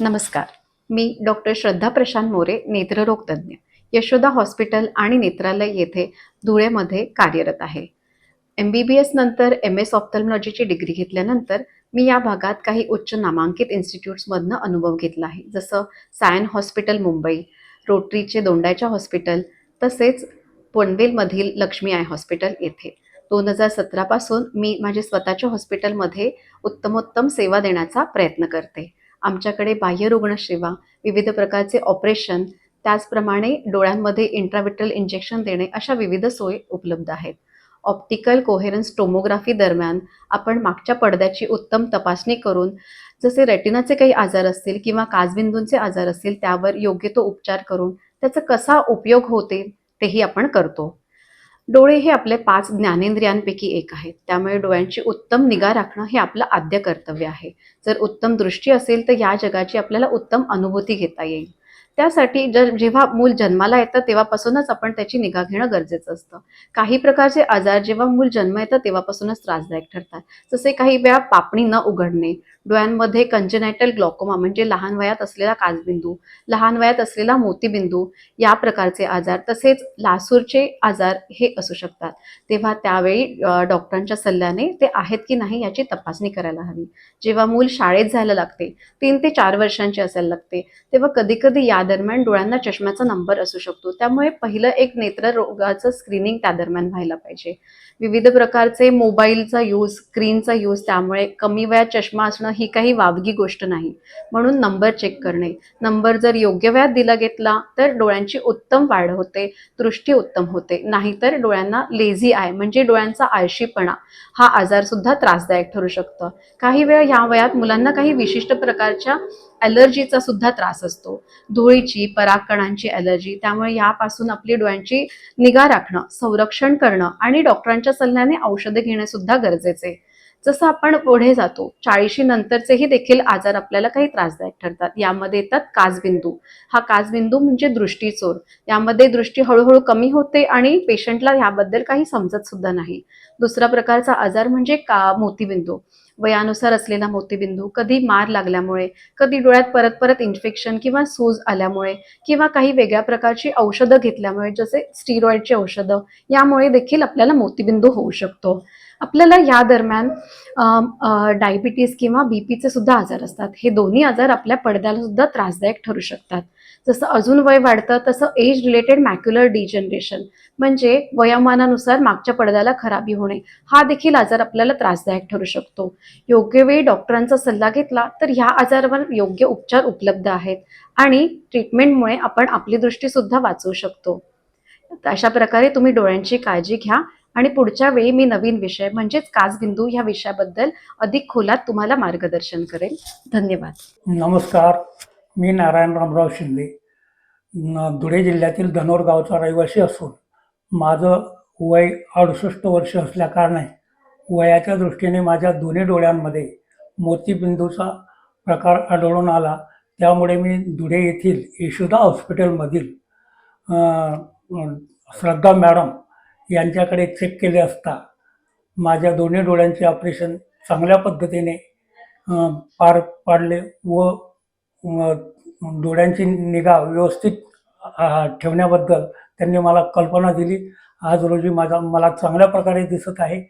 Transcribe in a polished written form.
नमस्कार. मी डॉक्टर श्रद्धा प्रशांत मोरे, नेत्ररोग तज्ञ, यशोदा हॉस्पिटल आणि नेत्रालय येथे धुळेमध्ये कार्यरत आहे. एम-बी-बी-एस नंतर एम-एस ऑप्थॅल्मॉलॉजीची डिग्री घेतल्यानंतर मी या भागात काही उच्च नामांकित इन्स्टिट्यूट्समधनं अनुभव घेतला आहे. जसं सायन हॉस्पिटल मुंबई, रोटरीचे दोंडाईच्या हॉस्पिटल, तसेच पनवेलमधील लक्ष्मी आय हॉस्पिटल येथे. 2017 पासून मी माझे स्वतःच्या हॉस्पिटलमध्ये उत्तमोत्तम सेवा देण्याचा प्रयत्न करते. आमच्याकडे बाह्य रुग्णसेवा, विविध प्रकारचे ऑपरेशन, त्याचप्रमाणे डोळ्यांमध्ये इंट्राव्हिट्रल इंजेक्शन देणे अशा विविध सोयी उपलब्ध आहेत. ऑप्टिकल कोहेरन्स टोमोग्राफी दरम्यान आपण मागच्या पडद्याची उत्तम तपासणी करून जसे रेटिनाचे काही आजार असतील किंवा काचबिंदूंचे आजार असतील त्यावर योग्य तो उपचार करून त्याचा कसा उपयोग होते तेही आपण करतो. डोळे हे आपले 5 ज्ञानेंद्रियांपैकी एक आहेत. त्यामुळे डोळ्यांची उत्तम निगा राखणं हे आपलं आद्य कर्तव्य आहे. जर उत्तम दृष्टी असेल तर या जगाची आपल्याला उत्तम अनुभूती घेता येईल. त्यासाठी जेव्हा मूल जन्माला येतं तेव्हापासूनच आपण त्याची निगा घेणं गरजेचं असतं. काही प्रकारचे आजार जेव्हा मूल जन्म येतं तेव्हापासूनच त्रासदायक ठरतात. जसे काही वेळा पापणी न उघडणे, डोळ्यांमध्ये कंजेनायटल ग्लॉकोमा म्हणजे लहान वयात असलेला काचबिंदू, लहान वयात असलेला मोतीबिंदू या प्रकारचे आजार, तसेच लासूरचे आजार हे असू शकतात. तेव्हा त्यावेळी डॉक्टरांच्या सल्ल्याने ते आहेत की नाही याची तपासणी करायला हवी. जेव्हा मूल शाळेत जायला लागते, 3 ते 4 वर्षांचे असायला लागते, तेव्हा कधी-कधी या दरम्यान डोळ्यांना चष्म्याचा नंबर असू शकतो. त्यामुळे पहिलं एक नेत्ररोगाचं स्क्रीनिंग त्या दरम्यान व्हायला पाहिजे. विविध प्रकारचे मोबाईलचा यूज, स्क्रीनचा यूज, त्यामुळे कमी वयात चष्मा असणं ही काही वावगी गोष्ट नाही. म्हणून नंबर चेक करणे. नंबर जर योग्य वयात दिला घेतला तर डोळ्यांची उत्तम वाढ होते, दृष्टी उत्तम होते. नाहीतर डोळ्यांना लेझी आय म्हणजे डोळ्यांचा आळशीपणा हा आजारसुद्धा त्रासदायक ठरू शकतं. काही वेळा ह्या वयात मुलांना काही विशिष्ट प्रकारच्या ॲलर्जीचा सुद्धा त्रास असतो. धुळीची, परागकणांची ॲलर्जी. त्यामुळे यापासून आपली डोळ्यांची निगा राखणं, संरक्षण करणं आणि डॉक्टरांच्या सल्ल्याने औषधे घेणे सुद्धा गरजेचे आहे. जसं आपण पुढे जातो, 40शी नंतरचेही देखील आजार आपल्याला काही त्रासदायक ठरतात. यामध्ये येतात काचबिंदू. हा काचबिंदू म्हणजे दृष्टीचोर. यामध्ये दृष्टी हळूहळू कमी होते आणि पेशंटला याबद्दल काही समजत सुद्धा नाही. दुसरा प्रकारचा आजार म्हणजे मोतीबिंदू. वयानुसार असलेला मोतीबिंदू, कधी मार लागल्यामुळे, कधी डोळ्यात परत परत इन्फेक्शन किंवा सूज आल्यामुळे किंवा काही वेगळ्या प्रकारची औषधं घेतल्यामुळे, जसे स्टिरॉइडची औषधं, यामुळे देखील आपल्याला मोतीबिंदू होऊ शकतो. आपल्याला या दरम्यान डायबिटीज किंवा बीपीचे सुद्धा आजार असतात. हे दोन्ही आजार आपल्या पडद्याला सुद्धा त्रासदायक ठरू शकतात. जसं अजून वय वाढतं तसं एज रिलेटेड मॅक्युलर डिजनरेशन म्हणजे वयोमानानुसार मागच्या पडद्याला खराबी होणे, हा देखील आजार आपल्याला त्रासदायक ठरू शकतो. योग्य वेळी डॉक्टरांचा सल्ला घेतला तर ह्या आजारावर योग्य उपचार उपलब्ध आहेत आणि ट्रीटमेंटमुळे आपण आपली दृष्टी सुद्धा वाचवू शकतो. अशा प्रकारे तुम्ही डोळ्यांची काळजी घ्या आणि पुढच्या वेळी मी नवीन विषय म्हणजेच काचबिंदू ह्या विषयाबद्दल अधिक खोलात तुम्हाला मार्गदर्शन करेल. धन्यवाद. नमस्कार. मी नारायण रामराव शिंदे, धुळे जिल्ह्यातील धनोर गावचा रहिवासी असून माझं वय 68 वर्ष असल्याकारणे वयाच्या दृष्टीने माझ्या दोन्ही डोळ्यांमध्ये मोतीबिंदूचा प्रकार आढळून आला. त्यामुळे मी धुळे येथील यशोदा हॉस्पिटलमधील श्रद्धा मॅडम यांच्याकडे चेक केले असता माझ्या दोन्ही डोळ्यांचे ऑपरेशन चांगल्या पद्धतीने पार पाडले व डोळ्यांची निगा व्यवस्थित ठेवण्याबद्दल त्यांनी मला कल्पना दिली. आज रोजी मला चांगल्या प्रकारे दिसत आहे.